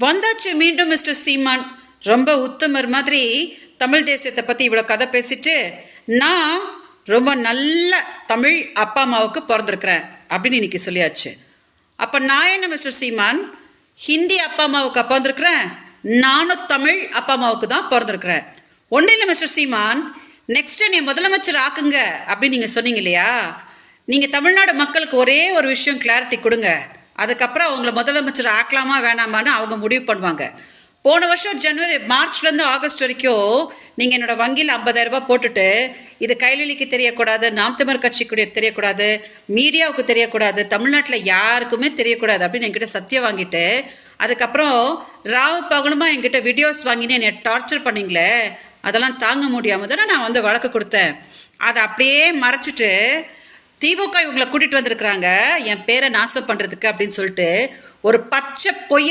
வந்தாச்சு மீண்டும் மிஸ்டர் சீமான். ரொம்ப உத்தமர் மாதிரி தமிழ் தேசியத்தை பற்றி இவ்வளோ கதை பேசிட்டு, நான் ரொம்ப நல்ல தமிழ் அப்பா அம்மாவுக்கு பிறந்திருக்கிறேன் அப்படின்னு இன்னைக்கு சொல்லியாச்சு. அப்போ நான் என்ன மிஸ்டர் சீமான், ஹிந்தி அப்பா அம்மாவுக்கு பிறந்திருக்கிறேன், நானும் தமிழ் அப்பா அம்மாவுக்கு தான் பிறந்திருக்கிறேன். ஒன்றும் இல்லை மிஸ்டர் சீமான், நெக்ஸ்ட் நீ முதலமைச்சர் ஆக்குங்க அப்படின்னு நீங்கள் சொன்னீங்க இல்லையா? நீங்கள் தமிழ்நாடு மக்களுக்கு ஒரே ஒரு விஷயம் கிளாரிட்டி கொடுங்க, அதுக்கப்புறம் அவங்கள முதலமைச்சர் ஆக்கலாமா வேணாமான்னு அவங்க முடிவு பண்ணுவாங்க. போன வருஷம் மார்ச்லேருந்து ஆகஸ்ட் வரைக்கும் நீங்கள் என்னோட வங்கியில் 50,000 ரூபாய் போட்டுட்டு, இது கைலிக்கு தெரியக்கூடாது, நாம் தமிழர் கட்சிக்கு தெரியக்கூடாது, மீடியாவுக்கு தெரியக்கூடாது, தமிழ்நாட்டில் யாருக்குமே தெரியக்கூடாது அப்படின்னு என்கிட்ட சத்தியம் வாங்கிட்டு, அதுக்கப்புறம் ராவு பகலுமா என்கிட்ட வீடியோஸ் வாங்கினு என்னை டார்ச்சர் பண்ணிங்களே, அதெல்லாம் தாங்க முடியாமல் தானே நான் வந்து வழக்கு கொடுத்தேன். அதை அப்படியே மறைச்சிட்டு திமுக இவங்களை கூட்டிகிட்டு வந்திருக்கிறாங்க என் பேரை நாசம் பண்ணுறதுக்கு அப்படின்னு சொல்லிட்டு ஒரு பச்சை பொய்ய